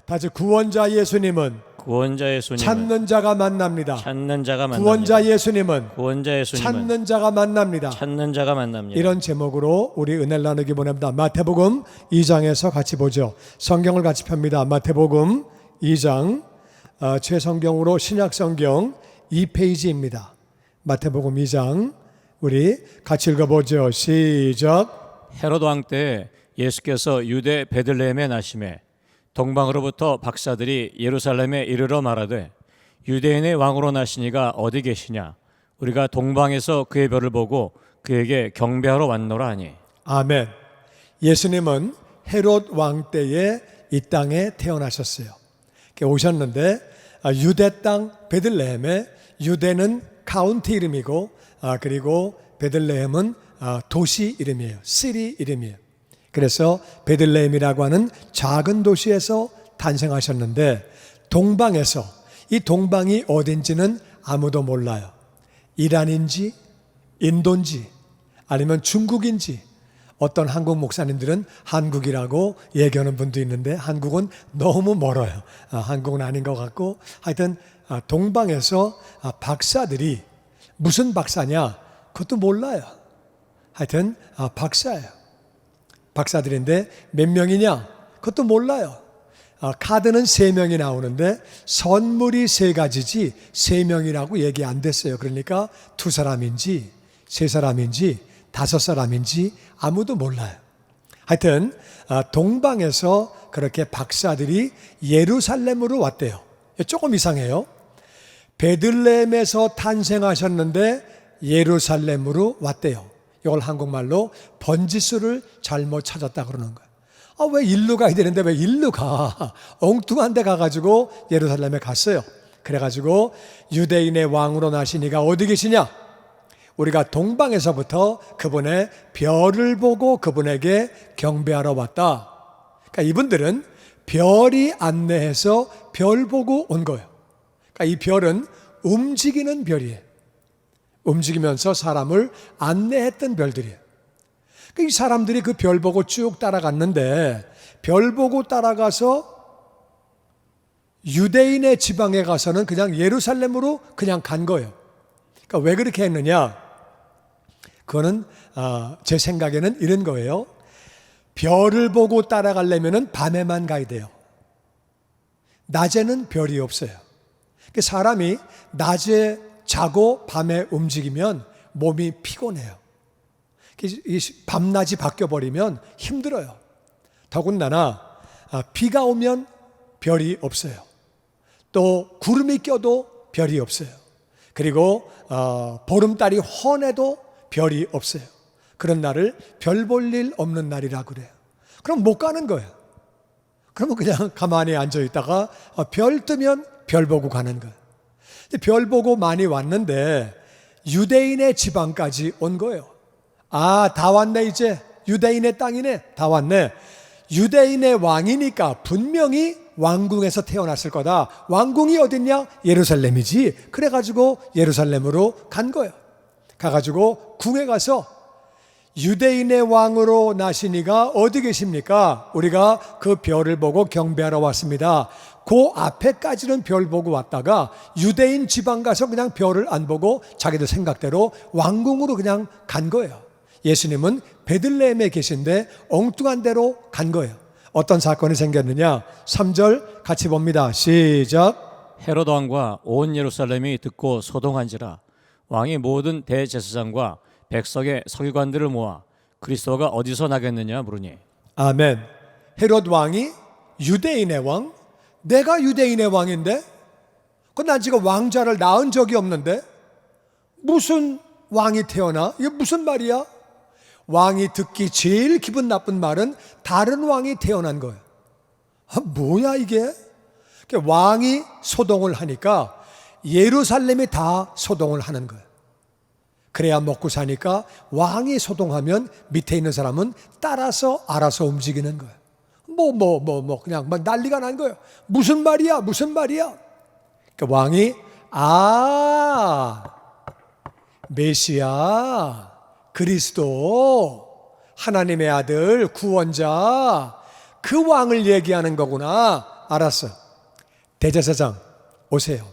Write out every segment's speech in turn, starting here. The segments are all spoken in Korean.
다시 구원자 예수님은 구원자 예수님은 찾는 자가 만납니다. 찾는 자가 만납니다. 구원자 예수님은 구원자 예수님은 찾는 자가 만납니다. 찾는 자가 만납니다. 이런 제목으로 우리 은혜를 나누기 원합니다. 마태복음 2장에서 같이 보죠. 성경을 같이 펴니다. 마태복음 2장 최성경으로 신약성경 2페이지입니다. 마태복음 2장 우리 같이 읽어보죠. 시작. 헤롯 왕 때 예수께서 유대 베들레헴에 나심에 동방으로부터 박사들이 예루살렘에 이르러 말하되 유대인의 왕으로 나시니가 어디 계시냐? 우리가 동방에서 그의 별을 보고 그에게 경배하러 왔노라 하니. 아멘. 예수님은 헤롯 왕 때에 이 땅에 태어나셨어요. 오셨는데 유대 땅 베들레헴에, 유대는 카운티 이름이고 그리고 베들레헴은 도시 이름이에요. 시리 이름이에요. 그래서 베들레헴이라고 하는 작은 도시에서 탄생하셨는데 동방에서, 이 동방이 어딘지는 아무도 몰라요. 이란인지 인도인지 아니면 중국인지. 어떤 한국 목사님들은 한국이라고 얘기하는 분도 있는데 한국은 너무 멀어요. 한국은 아닌 것 같고, 하여튼 동방에서 박사들이, 무슨 박사냐 그것도 몰라요. 하여튼 박사예요. 박사들인데 몇 명이냐 그것도 몰라요. 카드는 3명이 나오는데 선물이 3가지지 3명이라고 얘기 안 됐어요. 그러니까 2사람인지 3사람인지 5사람인지 아무도 몰라요. 하여튼 동방에서 그렇게 박사들이 예루살렘으로 왔대요. 조금 이상해요. 베들레헴에서 탄생하셨는데 예루살렘으로 왔대요. 이걸 한국말로 번지수를 잘못 찾았다 그러는 거예요. 왜 일로 가야 되는데 왜 일로 가? 엉뚱한 데 가가지고 예루살렘에 갔어요. 그래가지고 유대인의 왕으로 나시니가 어디 계시냐? 우리가 동방에서부터 그분의 별을 보고 그분에게 경배하러 왔다. 그러니까 이분들은 별이 안내해서 별 보고 온 거예요. 그러니까 이 별은 움직이는 별이에요. 움직이면서 사람을 안내했던 별들이에요. 이 사람들이 그 별 보고 쭉 따라갔는데 별 보고 따라가서 유대인의 지방에 가서는 그냥 예루살렘으로 그냥 간 거예요. 그러니까 왜 그렇게 했느냐? 그거는 제 생각에는 이런 거예요. 별을 보고 따라가려면 밤에만 가야 돼요. 낮에는 별이 없어요. 사람이 낮에 자고 밤에 움직이면 몸이 피곤해요. 밤낮이 바뀌어버리면 힘들어요. 더군다나 비가 오면 별이 없어요. 또 구름이 껴도 별이 없어요. 그리고 보름달이 훤해도 별이 없어요. 그런 날을 별 볼 일 없는 날이라고 그래요. 그럼 못 가는 거예요. 그러면 그냥 가만히 앉아 있다가 별 뜨면 별 보고 가는 거예요. 별 보고 많이 왔는데 유대인의 지방까지 온 거예요. 다 왔네 이제. 유대인의 땅이네. 다 왔네. 유대인의 왕이니까 분명히 왕궁에서 태어났을 거다. 왕궁이 어딨냐? 예루살렘이지. 그래가지고 예루살렘으로 간 거예요. 가가지고 궁에 가서 유대인의 왕으로 나시니가 어디 계십니까? 우리가 그 별을 보고 경배하러 왔습니다. 그 앞에까지는 별 보고 왔다가 유대인 지방 가서 그냥 별을 안 보고 자기들 생각대로 왕궁으로 그냥 간 거예요. 예수님은 베들레헴에 계신데 엉뚱한 데로 간 거예요. 어떤 사건이 생겼느냐? 3절 같이 봅니다. 시작. 헤롯 왕과 온 예루살렘이 듣고 소동한지라 왕이 모든 대제사장과 백성의 서기관들을 모아 그리스도가 어디서 나겠느냐 물으니. 아멘. 헤롯 왕이 유대인의 왕? 내가 유대인의 왕인데? 난 지금 왕자를 낳은 적이 없는데? 무슨 왕이 태어나? 이게 무슨 말이야? 왕이 듣기 제일 기분 나쁜 말은 다른 왕이 태어난 거예요. 뭐야 이게? 왕이 소동을 하니까 예루살렘이 다 소동을 하는 거예요. 그래야 먹고 사니까 왕이 소동하면 밑에 있는 사람은 따라서 알아서 움직이는 거예요. 그냥 막 난리가 난 거예요. 무슨 말이야? 무슨 말이야? 왕이 메시아, 그리스도, 하나님의 아들, 구원자, 그 왕을 얘기하는 거구나. 알았어. 대제사장 오세요.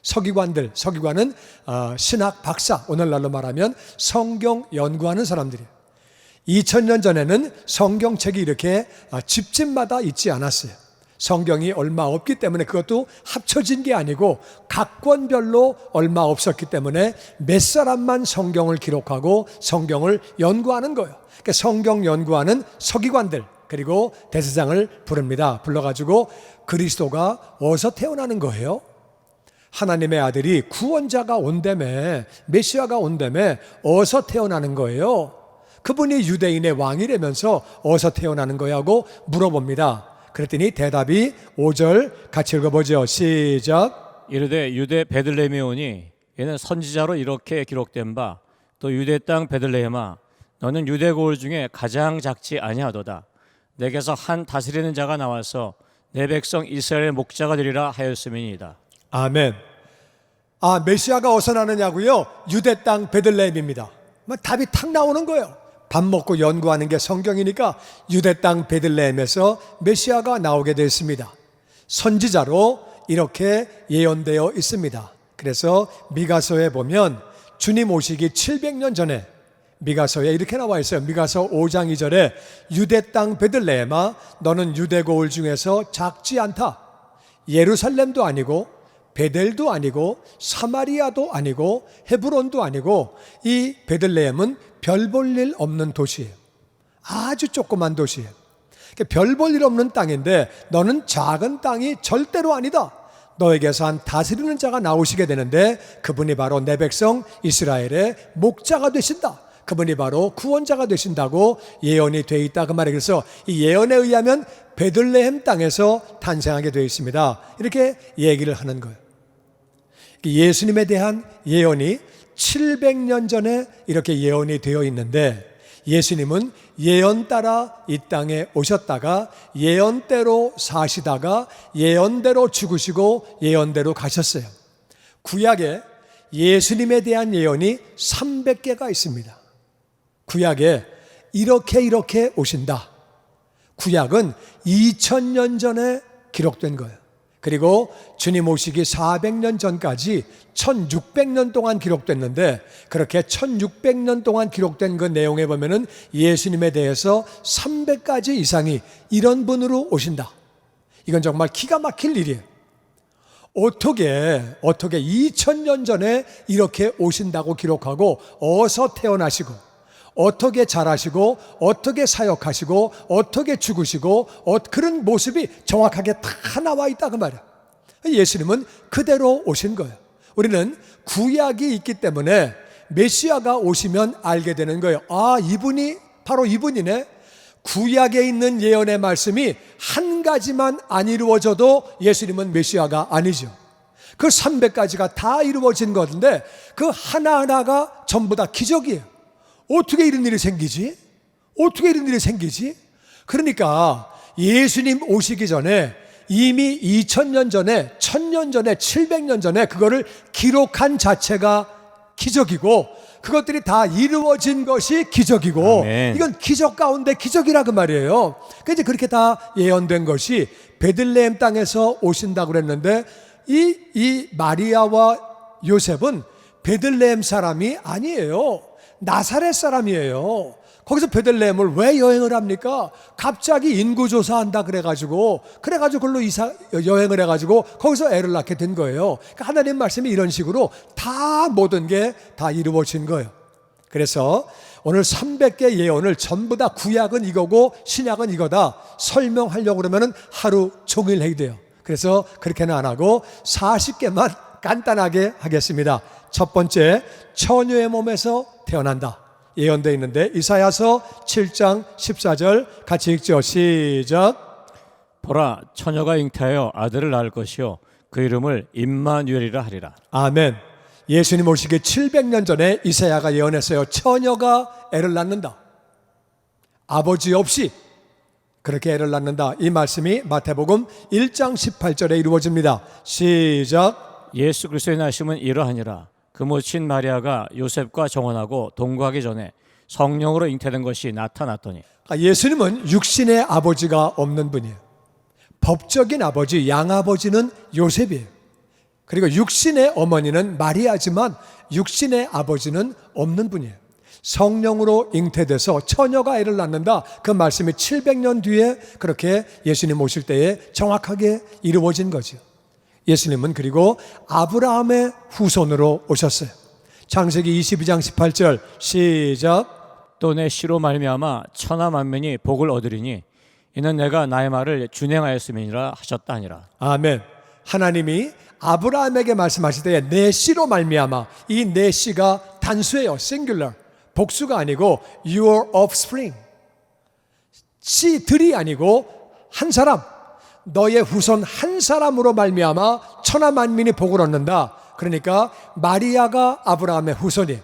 서기관은 신학 박사, 오늘날로 말하면 성경 연구하는 사람들이에요. 2000년 전에는 성경책이 이렇게 집집마다 있지 않았어요. 성경이 얼마 없기 때문에, 그것도 합쳐진 게 아니고 각 권별로 얼마 없었기 때문에 몇 사람만 성경을 기록하고 성경을 연구하는 거예요. 그러니까 성경 연구하는 서기관들, 그리고 대제사장을 부릅니다. 불러가지고 그리스도가 어디서 태어나는 거예요? 하나님의 아들이 구원자가 온다며, 메시아가 온다며 어디서 태어나는 거예요? 그분이 유대인의 왕이라면서 어디서 태어나는 거야 하고 물어봅니다. 그랬더니 대답이 5절 같이 읽어보죠. 시작. 이르되 유대 베들레헴에 오니 이는 선지자로 이렇게 기록된 바 또 유대 땅 베들레헴아 너는 유대 고을 중에 가장 작지 아니하도다. 내게서 한 다스리는 자가 나와서 내 백성 이스라엘의 목자가 되리라 하였음이니이다. 아멘. 메시아가 어디서 나느냐고요? 유대 땅 베들레헴입니다. 답이 탁 나오는 거예요. 밥 먹고 연구하는 게 성경이니까 유대 땅 베들레헴에서 메시아가 나오게 됐습니다. 선지자로 이렇게 예언되어 있습니다. 그래서 미가서에 보면 주님 오시기 700년 전에 미가서에 이렇게 나와 있어요. 미가서 5장 2절에 유대 땅 베들레헴아 너는 유대 고을 중에서 작지 않다. 예루살렘도 아니고 베델도 아니고 사마리아도 아니고 헤브론도 아니고 이 베들레헴은 별 볼 일 없는 도시예요. 아주 조그만 도시예요. 별 볼 일 없는 땅인데 너는 작은 땅이 절대로 아니다. 너에게서 한 다스리는 자가 나오시게 되는데 그분이 바로 내 백성 이스라엘의 목자가 되신다. 그분이 바로 구원자가 되신다고 예언이 되어 있다 그 말이에요. 그래서 이 예언에 의하면 베들레헴 땅에서 탄생하게 되어 있습니다. 이렇게 얘기를 하는 거예요. 예수님에 대한 예언이 700년 전에 이렇게 예언이 되어 있는데 예수님은 예언 따라 이 땅에 오셨다가 예언대로 사시다가 예언대로 죽으시고 예언대로 가셨어요. 구약에 예수님에 대한 예언이 300개가 있습니다. 구약에 이렇게 오신다. 구약은 2000년 전에 기록된 거예요. 그리고 주님 오시기 400년 전까지 1600년 동안 기록됐는데 그렇게 1600년 동안 기록된 그 내용에 보면은 예수님에 대해서 300가지 이상이 이런 분으로 오신다. 이건 정말 기가 막힐 일이에요. 어떻게 2000년 전에 이렇게 오신다고 기록하고 어디서 태어나시고 어떻게 자라시고 어떻게 사역하시고 어떻게 죽으시고 그런 모습이 정확하게 다 나와 있다 그 말이야. 예수님은 그대로 오신 거예요. 우리는 구약이 있기 때문에 메시아가 오시면 알게 되는 거예요. 이분이 바로 이분이네. 구약에 있는 예언의 말씀이 한 가지만 안 이루어져도 예수님은 메시아가 아니죠. 그 300가지가 다 이루어진 건데 그 하나하나가 전부 다 기적이에요. 어떻게 이런 일이 생기지? 그러니까 예수님 오시기 전에 이미 2000년 전에, 1000년 전에, 700년 전에 그거를 기록한 자체가 기적이고 그것들이 다 이루어진 것이 기적이고 아멘. 이건 기적 가운데 기적이라 그 말이에요. 그래서 그렇게 다 예언된 것이 베들레헴 땅에서 오신다고 그랬는데 이 마리아와 요셉은 베들레헴 사람이 아니에요. 나사렛 사람이에요. 거기서 베들레헴을 왜 여행을 합니까? 갑자기 인구조사한다 그래가지고 글로 여행을 해가지고 거기서 애를 낳게 된 거예요. 그러니까 하나님 말씀이 이런 식으로 다 모든 게 다 이루어진 거예요. 그래서 오늘 300개 예언을 전부 다 구약은 이거고 신약은 이거다 설명하려고 그러면 하루 종일 해야 돼요. 그래서 그렇게는 안 하고 40개만 간단하게 하겠습니다. 첫 번째, 처녀의 몸에서 태어난다. 예언되어 있는데 이사야서 7장 14절 같이 읽죠. 시작. 보라 처녀가 잉태하여 아들을 낳을 것이요 그 이름을 임마누엘이라 하리라. 아멘. 예수님 오시기 700년 전에 이사야가 예언했어요. 처녀가 애를 낳는다. 아버지 없이 그렇게 애를 낳는다. 이 말씀이 마태복음 1장 18절에 이루어집니다. 시작. 예수 그리스도의 나심은 이러하니라. 그 모친 마리아가 요셉과 정혼하고 동거하기 전에 성령으로 잉태된 것이 나타났더니. 예수님은 육신의 아버지가 없는 분이에요. 법적인 아버지, 양아버지는 요셉이에요. 그리고 육신의 어머니는 마리아지만 육신의 아버지는 없는 분이에요. 성령으로 잉태돼서 처녀가 아이를 낳는다. 그 말씀이 700년 뒤에 그렇게 예수님 오실 때에 정확하게 이루어진 거죠. 예수님은 그리고 아브라함의 후손으로 오셨어요. 창세기 22장 18절 시작. 또 내 씨로 말미암아 천하 만민이 복을 얻으리니 이는 내가 나의 말을 준행하였음이니라 하셨다 하니라. 아멘. 하나님이 아브라함에게 말씀하실 때에 내 씨로 말미암아, 이 내 씨가 단수예요. singular. 복수가 아니고 your offspring. 씨들이 아니고 한 사람, 너의 후손 한 사람으로 말미암아 천하 만민이 복을 얻는다. 그러니까 마리아가 아브라함의 후손이에요.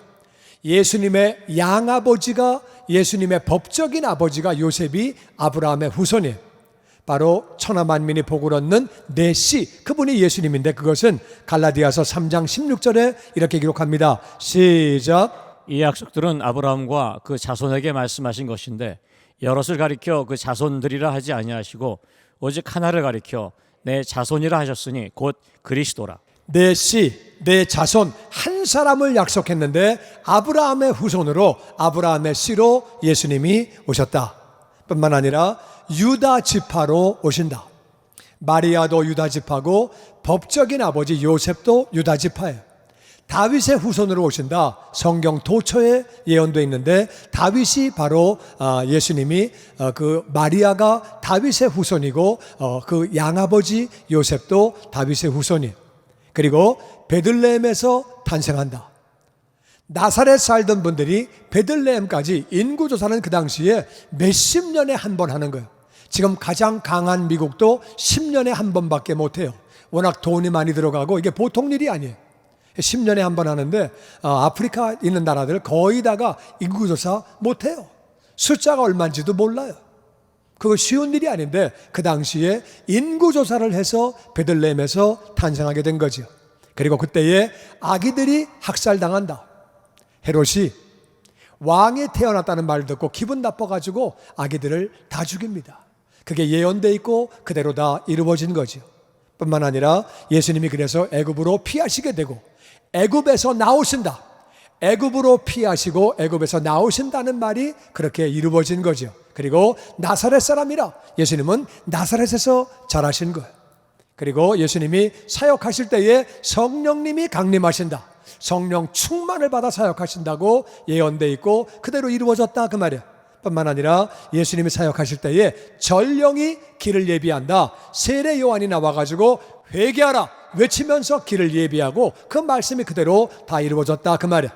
예수님의 양아버지가, 예수님의 법적인 아버지가 요셉이 아브라함의 후손이에요. 바로 천하 만민이 복을 얻는 내 씨, 그분이 예수님인데, 그것은 갈라디아서 3장 16절에 이렇게 기록합니다. 시작. 이 약속들은 아브라함과 그 자손에게 말씀하신 것인데 여럿을 가리켜 그 자손들이라 하지 아니하시고 오직 하나를 가리켜 내 자손이라 하셨으니 곧 그리스도라. 내 씨, 내 자손 한 사람을 약속했는데 아브라함의 후손으로, 아브라함의 씨로 예수님이 오셨다. 뿐만 아니라 유다 지파로 오신다. 마리아도 유다 지파고 법적인 아버지 요셉도 유다 지파예요. 다윗의 후손으로 오신다. 성경 도처에 예언되어 있는데 다윗이 바로 예수님이 그 마리아가 다윗의 후손이고 그 양아버지 요셉도 다윗의 후손이에요. 그리고 베들레헴에서 탄생한다. 나사렛 살던 분들이 베들레헴까지 인구조사는 그 당시에 몇십 년에 한 번 하는 거예요. 지금 가장 강한 미국도 10년에 한 번밖에 못해요. 워낙 돈이 많이 들어가고 이게 보통 일이 아니에요. 10년에 한 번 하는데 아프리카 있는 나라들 거의 다가 인구조사 못해요. 숫자가 얼마인지도 몰라요. 그거 쉬운 일이 아닌데 그 당시에 인구조사를 해서 베들레헴에서 탄생하게 된 거죠. 그리고 그때에 아기들이 학살당한다. 헤롯이 왕이 태어났다는 말을 듣고 기분 나빠가지고 아기들을 다 죽입니다. 그게 예언돼 있고 그대로 다 이루어진 거죠. 뿐만 아니라 예수님이 그래서 애굽으로 피하시게 되고 애굽에서 나오신다. 애굽으로 피하시고 애굽에서 나오신다는 말이 그렇게 이루어진 거죠. 그리고 나사렛 사람이라, 예수님은 나사렛에서 자라신 거예요. 그리고 예수님이 사역하실 때에 성령님이 강림하신다. 성령 충만을 받아 사역하신다고 예언돼 있고 그대로 이루어졌다 그 말이에요. 뿐만 아니라 예수님이 사역하실 때에 전령이 길을 예비한다. 세례 요한이 나와가지고 회개하라 외치면서 길을 예비하고 그 말씀이 그대로 다 이루어졌다 그 말이에요.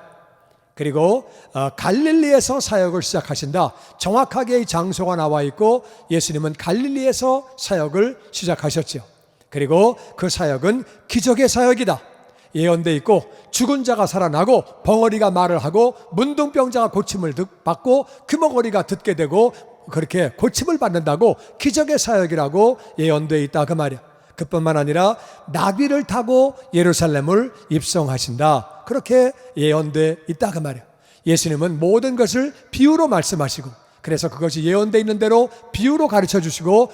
그리고 갈릴리에서 사역을 시작하신다. 정확하게 이 장소가 나와 있고 예수님은 갈릴리에서 사역을 시작하셨죠. 그리고 그 사역은 기적의 사역이다. 예언돼 있고 죽은 자가 살아나고 벙어리가 말을 하고 문둥병자가 고침을 받고 귀머거리가 듣게 되고 그렇게 고침을 받는다고 기적의 사역이라고 예언돼 있다 그 말이야. 그뿐만 아니라 나귀를 타고 예루살렘을 입성하신다. 그렇게 예언돼 있다 그 말이야. 예수님은 모든 것을 비유로 말씀하시고 그래서 그것이 예언돼 있는 대로 비유로 가르쳐 주시고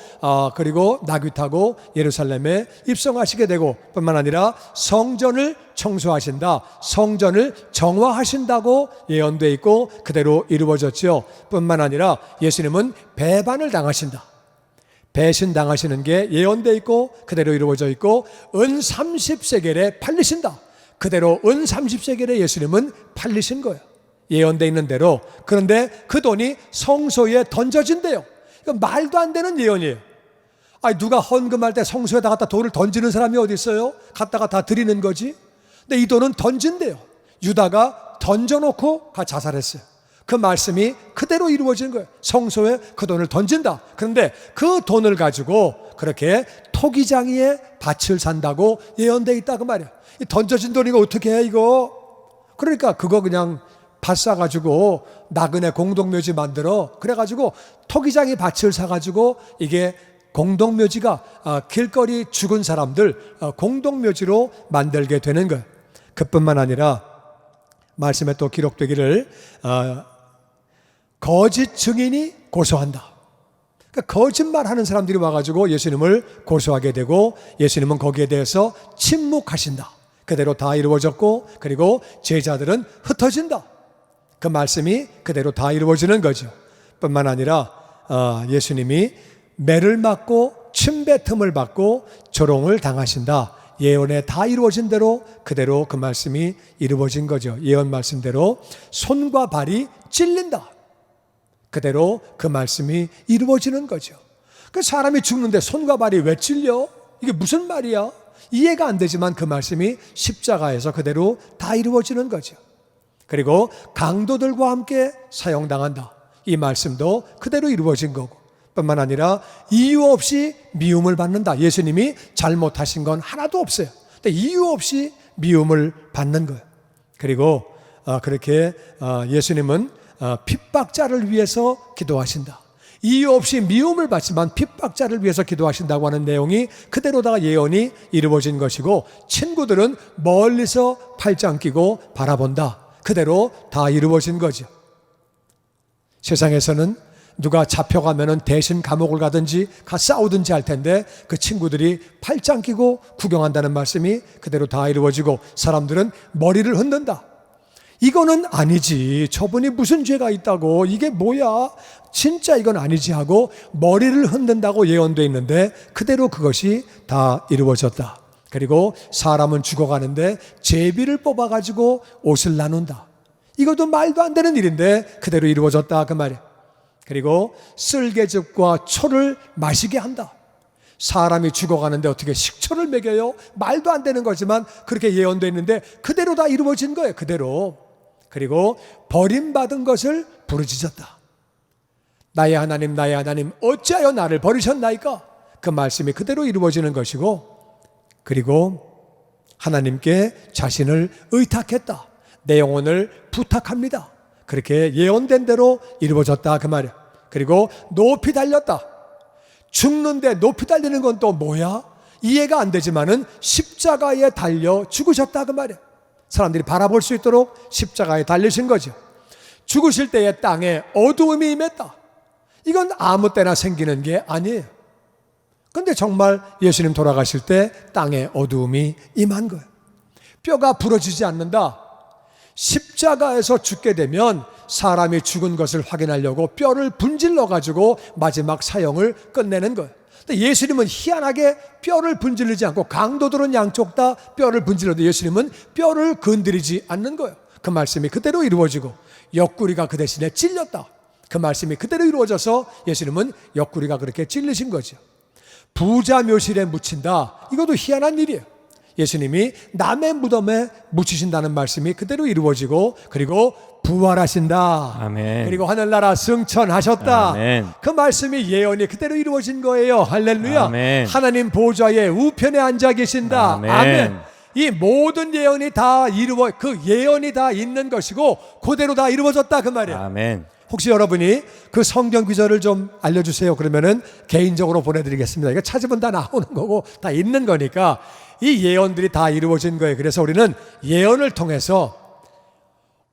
그리고 나귀 타고 예루살렘에 입성하시게 되고 뿐만 아니라 성전을 청소하신다. 성전을 정화하신다고 예언돼 있고 그대로 이루어졌죠. 뿐만 아니라 예수님은 배반을 당하신다. 배신당하시는 게 예언돼 있고 그대로 이루어져 있고 은 30세겔에 팔리신다. 그대로 은 30세겔에 예수님은 팔리신 거예요. 예언돼 있는 대로. 그런데 그 돈이 성소에 던져진대요. 이건 말도 안 되는 예언이에요. 아니 누가 헌금할 때 성소에다 갖다 돈을 던지는 사람이 어디 있어요? 갖다가 다 드리는 거지. 근데 이 돈은 던진대요. 유다가 던져놓고 자살했어요. 그 말씀이 그대로 이루어지는 거예요. 성소에 그 돈을 던진다. 그런데 그 돈을 가지고 그렇게 토기장이에 밭을 산다고 예언돼 있다 그 말이야. 이 던져진 돈 이거 어떻게 해 이거? 그러니까 그거 그냥 밭 사가지고 나그네 공동묘지 만들어. 그래가지고 토기장이 밭을 사가지고 이게 공동묘지가 길거리 죽은 사람들 공동묘지로 만들게 되는 거예요. 그뿐만 아니라 말씀에 또 기록되기를 거짓 증인이 고소한다. 그러니까 거짓말하는 사람들이 와가지고 예수님을 고소하게 되고 예수님은 거기에 대해서 침묵하신다. 그대로 다 이루어졌고 그리고 제자들은 흩어진다. 그 말씀이 그대로 다 이루어지는 거죠. 뿐만 아니라 예수님이 매를 맞고 침뱉음을 받고 조롱을 당하신다. 예언에 다 이루어진 대로 그대로 그 말씀이 이루어진 거죠. 예언 말씀대로 손과 발이 찔린다. 그대로 그 말씀이 이루어지는 거죠. 그 사람이 죽는데 손과 발이 왜 찔려? 이게 무슨 말이야? 이해가 안 되지만 그 말씀이 십자가에서 그대로 다 이루어지는 거죠. 그리고 강도들과 함께 사형당한다. 이 말씀도 그대로 이루어진 거고 뿐만 아니라 이유 없이 미움을 받는다. 예수님이 잘못하신 건 하나도 없어요. 근데 이유 없이 미움을 받는 거예요. 그리고 그렇게 예수님은 핍박자를 위해서 기도하신다. 이유 없이 미움을 받지만 핍박자를 위해서 기도하신다고 하는 내용이 그대로 다 예언이 이루어진 것이고 친구들은 멀리서 팔짱 끼고 바라본다. 그대로 다 이루어진 거죠. 세상에서는 누가 잡혀가면은 대신 감옥을 가든지 싸우든지 할 텐데 그 친구들이 팔짱 끼고 구경한다는 말씀이 그대로 다 이루어지고 사람들은 머리를 흔든다. 이거는 아니지. 저분이 무슨 죄가 있다고. 이게 뭐야. 진짜 이건 아니지 하고 머리를 흔든다고 예언되어 있는데 그대로 그것이 다 이루어졌다. 그리고 사람은 죽어가는데 제비를 뽑아가지고 옷을 나눈다. 이것도 말도 안 되는 일인데 그대로 이루어졌다 그 말이야. 그리고 쓸개즙과 초를 마시게 한다. 사람이 죽어가는데 어떻게 식초를 먹여요? 말도 안 되는 거지만 그렇게 예언되어 있는데 그대로 다 이루어진 거예요. 그대로. 그리고 버림받은 것을 부르짖었다. 나의 하나님 나의 하나님 어찌하여 나를 버리셨나이까? 그 말씀이 그대로 이루어지는 것이고 그리고 하나님께 자신을 의탁했다. 내 영혼을 부탁합니다. 그렇게 예언된 대로 이루어졌다 그 말이야. 그리고 높이 달렸다. 죽는데 높이 달리는 건 또 뭐야? 이해가 안 되지만은 십자가에 달려 죽으셨다 그 말이야. 사람들이 바라볼 수 있도록 십자가에 달리신 거죠. 죽으실 때에 땅에 어두움이 임했다. 이건 아무 때나 생기는 게 아니에요. 근데 정말 예수님 돌아가실 때 땅에 어두움이 임한 거예요. 뼈가 부러지지 않는다. 십자가에서 죽게 되면 사람이 죽은 것을 확인하려고 뼈를 분질러 가지고 마지막 사형을 끝내는 거예요. 근데 예수님은 희한하게 뼈를 분질리지 않고 강도들은 양쪽 다 뼈를 분질러도 예수님은 뼈를 건드리지 않는 거예요. 그 말씀이 그대로 이루어지고 옆구리가 그 대신에 찔렸다. 그 말씀이 그대로 이루어져서 예수님은 옆구리가 그렇게 찔리신 거죠. 부자 묘실에 묻힌다. 이것도 희한한 일이에요. 예수님이 남의 무덤에 묻히신다는 말씀이 그대로 이루어지고 그리고 부활하신다. 아멘. 그리고 하늘나라 승천하셨다. 아멘. 그 말씀이 예언이 그대로 이루어진 거예요. 할렐루야. 아멘. 하나님 보좌의 우편에 앉아 계신다. 아멘. 아멘. 이 모든 예언이 다 그 예언이 다 있는 것이고 그대로 다 이루어졌다 그 말이에요. 아멘. 혹시 여러분이 그 성경 구절을 좀 알려주세요. 그러면은 개인적으로 보내드리겠습니다. 이거 찾으면 다 나오는 거고 다 있는 거니까 이 예언들이 다 이루어진 거예요. 그래서 우리는 예언을 통해서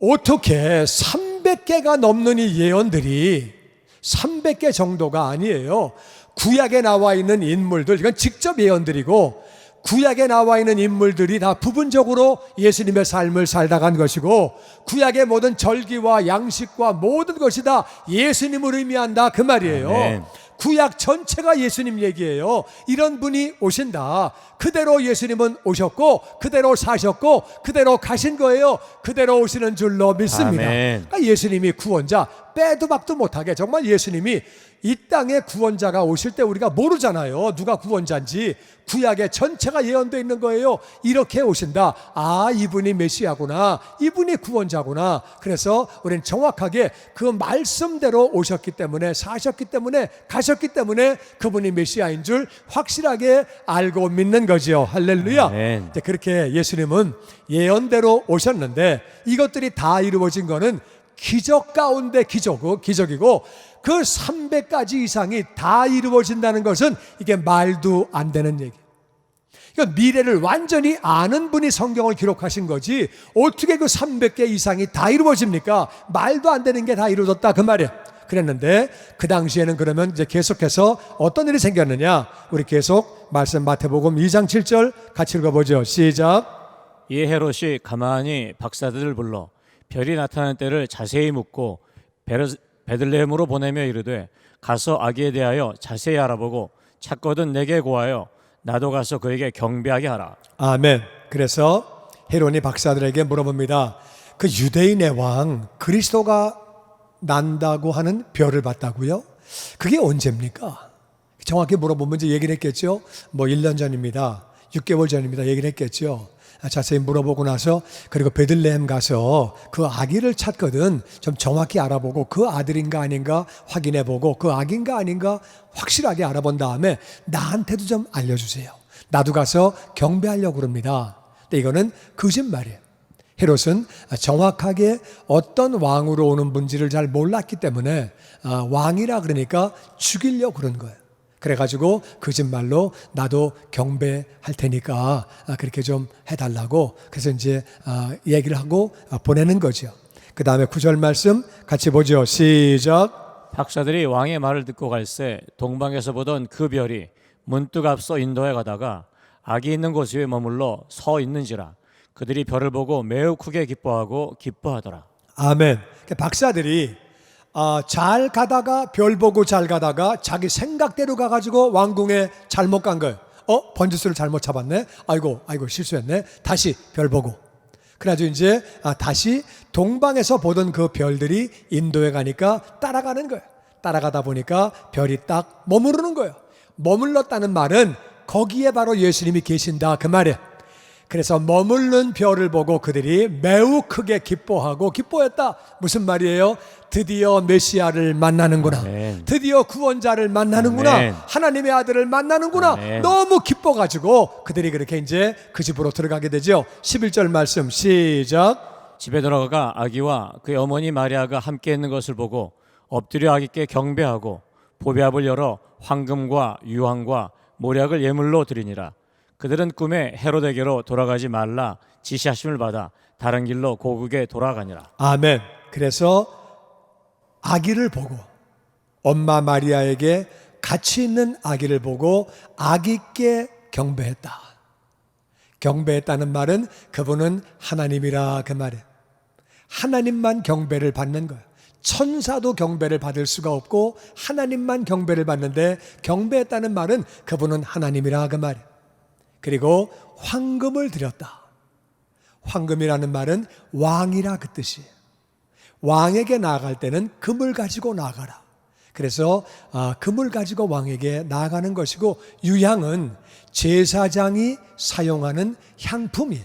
어떻게 300개가 넘는 이 예언들이 300개 정도가 아니에요. 구약에 나와 있는 인물들, 이건 직접 예언들이고 구약에 나와 있는 인물들이 다 부분적으로 예수님의 삶을 살다 간 것이고 구약의 모든 절기와 양식과 모든 것이 다 예수님을 의미한다 그 말이에요. 아멘. 구약 전체가 예수님 얘기예요. 이런 분이 오신다. 그대로 예수님은 오셨고 그대로 사셨고 그대로 가신 거예요. 그대로 오시는 줄로 믿습니다. 아멘. 그러니까 예수님이 구원자 빼도 박도 못하게 정말 예수님이 이 땅에 구원자가 오실 때 우리가 모르잖아요. 누가 구원자인지. 구약의 전체가 예언되어 있는 거예요. 이렇게 오신다. 아, 이분이 메시아구나. 이분이 구원자구나. 그래서 우리는 정확하게 그 말씀대로 오셨기 때문에 사셨기 때문에 가셨기 때문에 그분이 메시아인 줄 확실하게 알고 믿는 거죠. 할렐루야. 아멘. 그렇게 예수님은 예언대로 오셨는데 이것들이 다 이루어진 거는 기적 가운데 기적이고 그 300가지 이상이 다 이루어진다는 것은 이게 말도 안 되는 얘기. 그러니까 미래를 완전히 아는 분이 성경을 기록하신 거지 어떻게 그 300개 이상이 다 이루어집니까? 말도 안 되는 게 다 이루어졌다 그 말이에요. 그랬는데 그 당시에는 그러면 이제 계속해서 어떤 일이 생겼느냐? 우리 계속 말씀 마태복음 2장 7절 같이 읽어보죠. 시작. 이에 헤롯이 가만히 박사들을 불러 별이 나타난 때를 자세히 묻고 베들레헴으로 보내며 이르되 가서 아기에 대하여 자세히 알아보고 찾거든 내게 고하여 나도 가서 그에게 경배하게 하라. 아멘. 그래서 헤롯이 박사들에게 물어봅니다. 그 유대인의 왕 그리스도가 난다고 하는 별을 봤다고요? 그게 언제입니까? 정확히 물어보면 이제 얘기를 했겠죠. 뭐 1년 전입니다. 6개월 전입니다. 얘기를 했겠죠. 자세히 물어보고 나서 그리고 베들레헴 가서 그 아기를 찾거든 좀 정확히 알아보고 그 아들인가 아닌가 확인해보고 그 아기인가 아닌가 확실하게 알아본 다음에 나한테도 좀 알려주세요. 나도 가서 경배하려고 그럽니다. 근데 이거는 거짓말이에요. 헤롯은 정확하게 어떤 왕으로 오는 분지를 잘 몰랐기 때문에 왕이라 그러니까 죽이려고 그런 거예요. 그래가지고 거짓말로 나도 경배할 테니까 그렇게 좀 해달라고 그래서 이제 얘기를 하고 보내는 거죠. 그 다음에 9절 말씀 같이 보죠. 시작. 박사들이 왕의 말을 듣고 갈새 동방에서 보던 그 별이 문득 앞서 인도에 가다가 아기 있는 곳 위에 머물러 서 있는지라 그들이 별을 보고 매우 크게 기뻐하고 기뻐하더라. 아멘. 박사들이 잘 가다가 별 보고 잘 가다가 자기 생각대로 가가지고 왕궁에 잘못 간 거예요. 번지수를 잘못 잡았네. 아이고 실수했네. 다시 별 보고. 그래가지고 이제 다시 동방에서 보던 그 별들이 인도에 가니까 따라가는 거예요. 따라가다 보니까 별이 딱 머무르는 거예요. 머물렀다는 말은 거기에 바로 예수님이 계신다 그 말이에요. 그래서 머무르는 별을 보고 그들이 매우 크게 기뻐하고 기뻐했다. 무슨 말이에요? 드디어 메시아를 만나는구나. 아멘. 드디어 구원자를 만나는구나. 아멘. 하나님의 아들을 만나는구나. 아멘. 너무 기뻐가지고 그들이 그렇게 이제 그 집으로 들어가게 되죠. 11절 말씀 시작. 집에 들어가 아기와 그의 어머니 마리아가 함께 있는 것을 보고 엎드려 아기께 경배하고 보배압을 열어 황금과 유황과 모략을 예물로 드리니라. 그들은 꿈에 헤롯에게로 돌아가지 말라 지시하심을 받아 다른 길로 고국에 돌아가니라. 아멘. 그래서 아기를 보고 엄마 마리아에게 같이 있는 아기를 보고 아기께 경배했다. 경배했다는 말은 그분은 하나님이라 그 말이에요. 하나님만 경배를 받는 거예요. 천사도 경배를 받을 수가 없고 하나님만 경배를 받는데 경배했다는 말은 그분은 하나님이라 그 말이에요. 그리고 황금을 드렸다. 황금이라는 말은 왕이라 그 뜻이에요. 왕에게 나아갈 때는 금을 가지고 나아가라. 그래서 금을 가지고 왕에게 나아가는 것이고 유향은 제사장이 사용하는 향품이에요.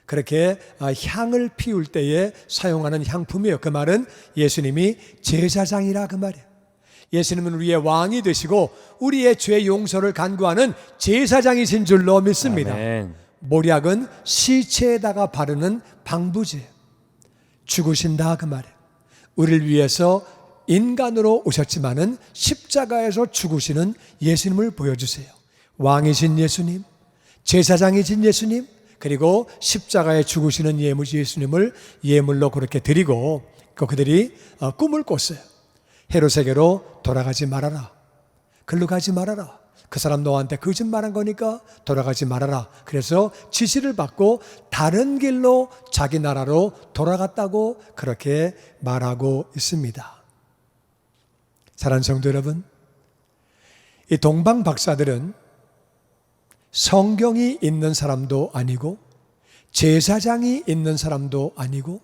그렇게 향을 피울 때에 사용하는 향품이에요. 그 말은 예수님이 제사장이라 그 말이에요. 예수님은 우리의 왕이 되시고 우리의 죄 용서를 간구하는 제사장이신 줄로 믿습니다. 아멘. 모략은 시체에다가 바르는 방부제예요. 죽으신다 그 말이에요. 우리를 위해서 인간으로 오셨지만은 십자가에서 죽으시는 예수님을 보여주세요. 왕이신 예수님, 제사장이신 예수님, 그리고 십자가에 죽으시는 예수님을 예물로 그렇게 드리고 그들이 꿈을 꿨어요. 헤롯에게로 돌아가지 말아라. 글로 가지 말아라. 그 사람 너한테 거짓말한 거니까 돌아가지 말아라. 그래서 지시를 받고 다른 길로 자기 나라로 돌아갔다고 그렇게 말하고 있습니다. 사랑하는 성도 여러분, 이 동방 박사들은 성경이 있는 사람도 아니고 제사장이 있는 사람도 아니고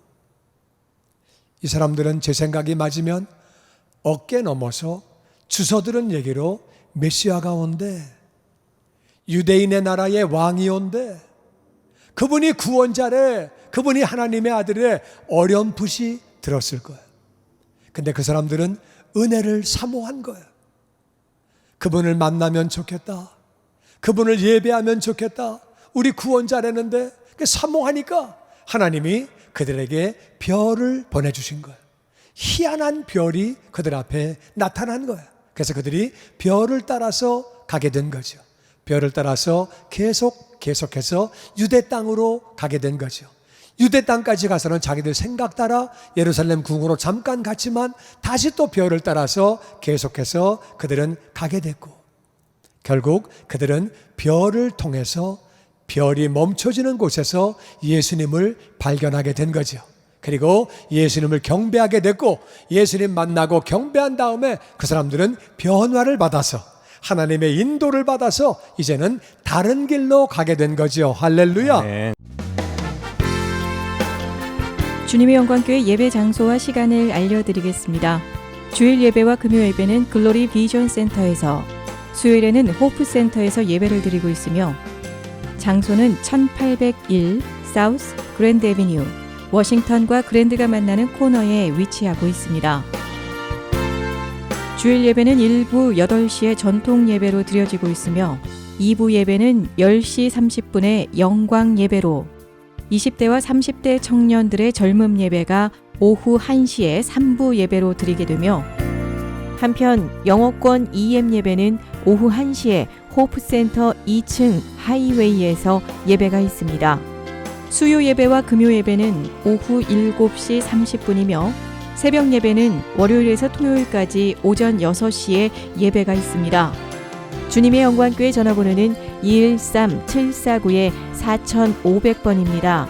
이 사람들은 제 생각이 맞으면 어깨 넘어서 주워 들은 얘기로 메시아가 온대, 유대인의 나라의 왕이 온대, 그분이 구원자래, 그분이 하나님의 아들의 어렴풋이 들었을 거예요. 근데 그 사람들은 은혜를 사모한 거예요. 그분을 만나면 좋겠다, 그분을 예배하면 좋겠다, 우리 구원자라는데 사모하니까 하나님이 그들에게 별을 보내주신 거예요. 희한한 별이 그들 앞에 나타난 거예요. 그래서 그들이 별을 따라서 가게 된 거죠. 별을 따라서 계속해서 유대 땅으로 가게 된 거죠. 유대 땅까지 가서는 자기들 생각 따라 예루살렘 궁으로 잠깐 갔지만 다시 또 별을 따라서 계속해서 그들은 가게 됐고, 결국 그들은 별을 통해서 별이 멈춰지는 곳에서 예수님을 발견하게 된 거죠. 그리고 예수님을 경배하게 됐고, 예수님 만나고 경배한 다음에 그 사람들은 변화를 받아서 하나님의 인도를 받아서 이제는 다른 길로 가게 된 거죠. 할렐루야. 아멘. 주님의 영광교회 예배 장소와 시간을 알려드리겠습니다. 주일 예배와 금요 예배는 글로리 비전 센터에서, 수요일에는 호프 센터에서 예배를 드리고 있으며, 장소는 1801 사우스 그랜드 애비뉴, 워싱턴과 그랜드가 만나는 코너에 위치하고 있습니다. 주일 예배는 1부 8시에 전통 예배로 드려지고 있으며, 2부 예배는 10시 30분에 영광 예배로, 20대와 30대 청년들의 젊음 예배가 오후 1시에 3부 예배로 드리게 되며, 한편 영어권 EM 예배는 오후 1시에 호프센터 2층 하이웨이에서 예배가 있습니다. 수요 예배와 금요 예배는 오후 7시 30분이며 새벽 예배는 월요일에서 토요일까지 오전 6시에 예배가 있습니다. 주님의 영광교회 전화번호는 213-749-4500번입니다.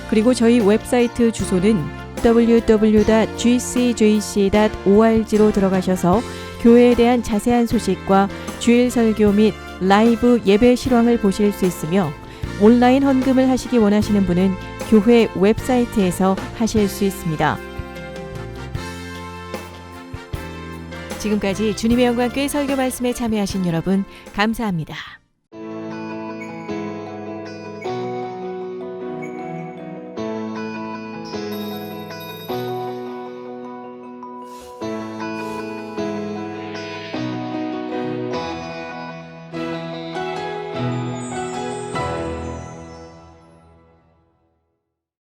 그리고 저희 웹사이트 주소는 www.gcjc.org로 들어가셔서 교회에 대한 자세한 소식과 주일 설교 및 라이브 예배 실황을 보실 수 있으며, 온라인 헌금을 하시기 원하시는 분은 교회 웹사이트에서 하실 수 있습니다. 지금까지 주님의 영광교회 설교 말씀에 참여하신 여러분 감사합니다.